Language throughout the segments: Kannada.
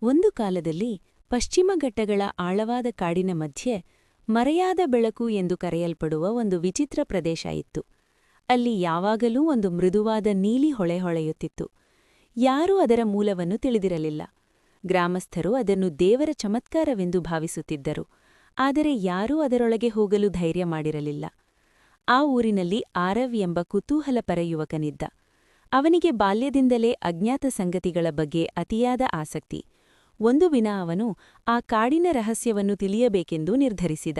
ಒಂದು ಕಾಲದಲ್ಲಿ ಪಶ್ಚಿಮ ಘಟ್ಟಗಳ ಆಳವಾದ ಕಾಡಿನ ಮಧ್ಯೆ ಮರೆಯಾದ ಬೆಳಕು ಎಂದು ಕರೆಯಲ್ಪಡುವ ಒಂದು ವಿಚಿತ್ರ ಪ್ರದೇಶ ಇತ್ತು. ಅಲ್ಲಿ ಯಾವಾಗಲೂ ಒಂದು ಮೃದುವಾದ ನೀಲಿ ಹೊಳೆ ಹೊಳೆಯುತ್ತಿತ್ತು. ಯಾರೂ ಅದರ ಮೂಲವನ್ನು ತಿಳಿದಿರಲಿಲ್ಲ. ಗ್ರಾಮಸ್ಥರು ಅದನ್ನು ದೇವರ ಚಮತ್ಕಾರವೆಂದು ಭಾವಿಸುತ್ತಿದ್ದರು, ಆದರೆ ಯಾರೂ ಅದರೊಳಗೆ ಹೋಗಲು ಧೈರ್ಯ ಮಾಡಿರಲಿಲ್ಲ. ಆ ಊರಿನಲ್ಲಿ ಆರವ್ ಎಂಬ ಕುತೂಹಲಪರ ಯುವಕನಿದ್ದ. ಅವನಿಗೆ ಬಾಲ್ಯದಿಂದಲೇ ಅಜ್ಞಾತ ಸಂಗತಿಗಳ ಬಗ್ಗೆ ಅತಿಯಾದ ಆಸಕ್ತಿ. ಒಂದು ದಿನ ಅವನು ಆ ಕಾಡಿನ ರಹಸ್ಯವನ್ನು ತಿಳಿಯಬೇಕೆಂದು ನಿರ್ಧರಿಸಿದ.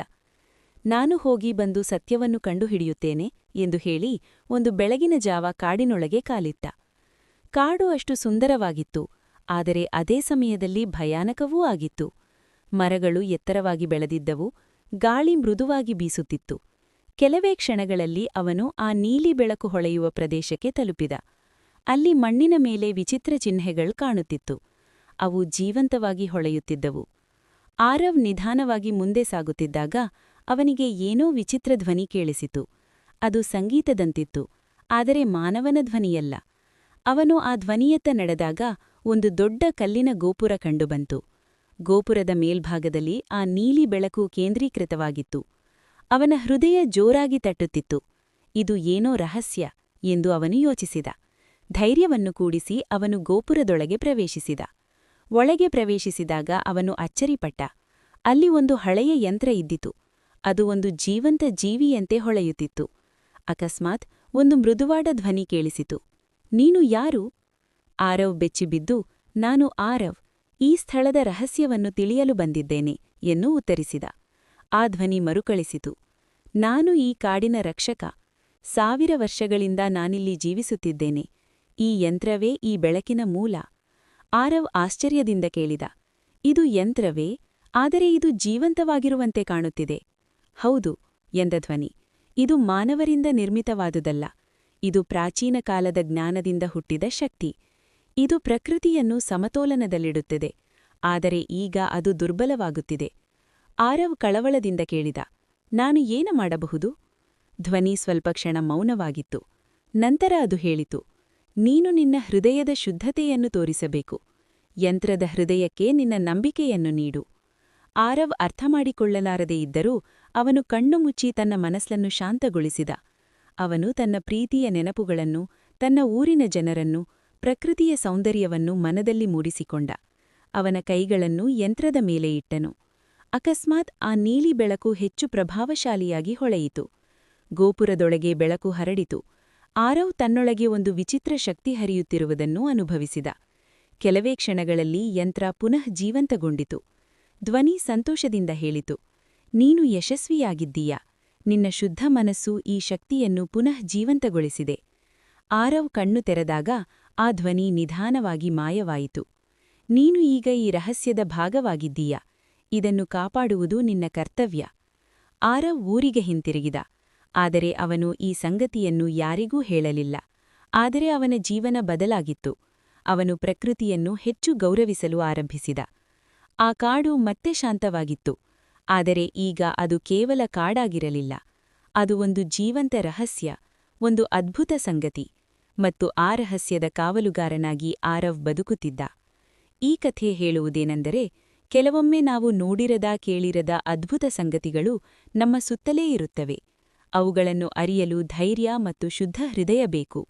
ನಾನು ಹೋಗಿ ಬಂದು ಸತ್ಯವನ್ನು ಕಂಡುಹಿಡಿಯುತ್ತೇನೆ ಎಂದು ಹೇಳಿ ಒಂದು ಬೆಳಗಿನ ಜಾವ ಕಾಡಿನೊಳಗೆ ಕಾಲಿಟ್ಟ. ಕಾಡು ಅಷ್ಟು ಸುಂದರವಾಗಿತ್ತು, ಆದರೆ ಅದೇ ಸಮಯದಲ್ಲಿ ಭಯಾನಕವೂ ಆಗಿತ್ತು. ಮರಗಳು ಎತ್ತರವಾಗಿ ಬೆಳೆದಿದ್ದವು, ಗಾಳಿ ಮೃದುವಾಗಿ ಬೀಸುತ್ತಿತ್ತು. ಕೆಲವೇ ಕ್ಷಣಗಳಲ್ಲಿ ಅವನು ಆ ನೀಲಿ ಬೆಳಕು ಹೊಳೆಯುವ ಪ್ರದೇಶಕ್ಕೆ ತಲುಪಿದ. ಅಲ್ಲಿ ಮಣ್ಣಿನ ಮೇಲೆ ವಿಚಿತ್ರ ಚಿಹ್ನೆಗಳು ಕಾಣುತ್ತಿತ್ತು. ಅವು ಜೀವಂತವಾಗಿ ಹೊಳೆಯುತ್ತಿದ್ದವು. ಆರವ್ ನಿಧಾನವಾಗಿ ಮುಂದೆ ಸಾಗುತ್ತಿದ್ದಾಗ ಅವನಿಗೆ ಏನೋ ವಿಚಿತ್ರ ಧ್ವನಿ ಕೇಳಿಸಿತು. ಅದು ಸಂಗೀತದಂತಿತ್ತು, ಆದರೆ ಮಾನವನ ಧ್ವನಿಯಲ್ಲ. ಅವನು ಆ ಧ್ವನಿಯತ್ತ ನಡೆದಾಗ ಒಂದು ದೊಡ್ಡ ಕಲ್ಲಿನ ಗೋಪುರ ಕಂಡುಬಂತು. ಗೋಪುರದ ಮೇಲ್ಭಾಗದಲ್ಲಿ ಆ ನೀಲಿ ಬೆಳಕು ಕೇಂದ್ರೀಕೃತವಾಗಿತ್ತು. ಅವನ ಹೃದಯ ಜೋರಾಗಿ ತಟ್ಟುತ್ತಿತ್ತು. ಇದು ಏನೋ ರಹಸ್ಯ ಎಂದು ಅವನು ಯೋಚಿಸಿದ. ಧೈರ್ಯವನ್ನು ಕೂಡಿಸಿ ಅವನು ಗೋಪುರದೊಳಗೆ ಪ್ರವೇಶಿಸಿದ. ಒಳಗೆ ಪ್ರವೇಶಿಸಿದಾಗ ಅವನು ಅಚ್ಚರಿಪಟ್ಟ. ಅಲ್ಲಿ ಒಂದು ಹಳೆಯ ಯಂತ್ರ ಇದ್ದಿತು. ಅದು ಒಂದು ಜೀವಂತ ಜೀವಿಯಂತೆ ಹೊಳೆಯುತ್ತಿತ್ತು. ಅಕಸ್ಮಾತ್ ಒಂದು ಮೃದುವಾದ ಧ್ವನಿ ಕೇಳಿಸಿತು. ನೀನು ಯಾರು? ಆರವ್ ಬೆಚ್ಚಿಬಿದ್ದು, ನಾನು ಆರವ್, ಈ ಸ್ಥಳದ ರಹಸ್ಯವನ್ನು ತಿಳಿಯಲು ಬಂದಿದ್ದೇನೆ ಎಂದು ಉತ್ತರಿಸಿದ. ಆ ಧ್ವನಿ ಮರುಕಳಿಸಿತು. ನಾನು ಈ ಕಾಡಿನ ರಕ್ಷಕ. 1000 ವರ್ಷಗಳಿಂದ ನಾನಿಲ್ಲಿ ಜೀವಿಸುತ್ತಿದ್ದೇನೆ. ಈ ಯಂತ್ರವೇ ಈ ಬೆಳಕಿನ ಮೂಲ. ಆರವ್ ಆಶ್ಚರ್ಯದಿಂದ ಕೇಳಿದ, ಇದು ಯಂತ್ರವೇ? ಆದರೆ ಇದು ಜೀವಂತವಾಗಿರುವಂತೆ ಕಾಣುತ್ತಿದೆ. ಹೌದು ಎಂದ ಧ್ವನಿ. ಇದು ಮಾನವರಿಂದ ನಿರ್ಮಿತವಾದುದಲ್ಲ. ಇದು ಪ್ರಾಚೀನ ಕಾಲದ ಜ್ಞಾನದಿಂದ ಹುಟ್ಟಿದ ಶಕ್ತಿ. ಇದು ಪ್ರಕೃತಿಯನ್ನು ಸಮತೋಲನದಲ್ಲಿಡುತ್ತದೆ, ಆದರೆ ಈಗ ಅದು ದುರ್ಬಲವಾಗುತ್ತಿದೆ. ಆರವ್ ಕಳವಳದಿಂದ ಕೇಳಿದ, ನಾನು ಏನು ಮಾಡಬಹುದು? ಧ್ವನಿ ಸ್ವಲ್ಪ ಕ್ಷಣ ಮೌನವಾಗಿತ್ತು. ನಂತರ ಅದು ಹೇಳಿತು, ನೀನು ನಿನ್ನ ಹೃದಯದ ಶುದ್ಧತೆಯನ್ನು ತೋರಿಸಬೇಕು. ಯಂತ್ರದ ಹೃದಯಕ್ಕೆ ನಿನ್ನ ನಂಬಿಕೆಯನ್ನು ನೀಡು. ಆರವ್ ಅರ್ಥಮಾಡಿಕೊಳ್ಳಲಾರದೇ ಇದ್ದರೂ ಅವನು ಕಣ್ಣು ಮುಚ್ಚಿ ತನ್ನ ಮನಸ್ಸನ್ನು ಶಾಂತಗೊಳಿಸಿದ. ಅವನು ತನ್ನ ಪ್ರೀತಿಯ ನೆನಪುಗಳನ್ನು, ತನ್ನ ಊರಿನ ಜನರನ್ನು, ಪ್ರಕೃತಿಯ ಸೌಂದರ್ಯವನ್ನು ಮನದಲ್ಲಿ ಮೂಡಿಸಿಕೊಂಡ. ಅವನ ಕೈಗಳನ್ನು ಯಂತ್ರದ ಮೇಲೆ ಇಟ್ಟನು. ಅಕಸ್ಮಾತ್ ಆ ನೀಲಿ ಬೆಳಕು ಹೆಚ್ಚು ಪ್ರಭಾವಶಾಲಿಯಾಗಿ ಹೊಳೆಯಿತು. ಗೋಪುರದೊಳಗೆ ಬೆಳಕು ಹರಡಿತು. ಆರವ್ ತನ್ನೊಳಗೆ ಒಂದು ವಿಚಿತ್ರ ಶಕ್ತಿ ಹರಿಯುತ್ತಿರುವುದನ್ನು ಅನುಭವಿಸಿದ. ಕೆಲವೇ ಕ್ಷಣಗಳಲ್ಲಿ ಯಂತ್ರ ಪುನಃ ಜೀವಂತಗೊಂಡಿತು. ಧ್ವನಿ ಸಂತೋಷದಿಂದ ಹೇಳಿತು, ನೀನು ಯಶಸ್ವಿಯಾಗಿದ್ದೀಯಾ. ನಿನ್ನ ಶುದ್ಧ ಮನಸ್ಸು ಈ ಶಕ್ತಿಯನ್ನು ಪುನಃ ಜೀವಂತಗೊಳಿಸಿದೆ. ಆರವ್ ಕಣ್ಣು ತೆರೆದಾಗ ಆ ಧ್ವನಿ ನಿಧಾನವಾಗಿ ಮಾಯವಾಯಿತು. ನೀನು ಈಗ ಈ ರಹಸ್ಯದ ಭಾಗವಾಗಿದ್ದೀಯಾ. ಇದನ್ನು ಕಾಪಾಡುವುದು ನಿನ್ನ ಕರ್ತವ್ಯ. ಆರವ್ ಊರಿಗೆ ಹಿಂತಿರುಗಿದ. ಆದರೆ ಅವನು ಈ ಸಂಗತಿಯನ್ನು ಯಾರಿಗೂ ಹೇಳಲಿಲ್ಲ. ಆದರೆ ಅವನ ಜೀವನ ಬದಲಾಗಿತ್ತು. ಅವನು ಪ್ರಕೃತಿಯನ್ನು ಹೆಚ್ಚು ಗೌರವಿಸಲು ಆರಂಭಿಸಿದ. ಆ ಕಾಡು ಮತ್ತೆ ಶಾಂತವಾಗಿತ್ತು. ಆದರೆ ಈಗ ಅದು ಕೇವಲ ಕಾಡಾಗಿರಲಿಲ್ಲ. ಅದು ಒಂದು ಜೀವಂತ ರಹಸ್ಯ, ಒಂದು ಅದ್ಭುತ ಸಂಗತಿ. ಮತ್ತು ಆ ರಹಸ್ಯದ ಕಾವಲುಗಾರನಾಗಿ ಆರವ್ ಬದುಕುತ್ತಿದ್ದ. ಈ ಕಥೆ ಹೇಳುವುದೇನೆಂದರೆ, ಕೆಲವೊಮ್ಮೆ ನಾವು ನೋಡಿರದ ಕೇಳಿರದ ಅದ್ಭುತ ಸಂಗತಿಗಳು ನಮ್ಮ ಸುತ್ತಲೇ ಇರುತ್ತವೆ. ಅವುಗಳನ್ನು ಅರಿಯಲು ಧೈರ್ಯ ಮತ್ತು ಶುದ್ಧ ಹೃದಯ ಬೇಕು.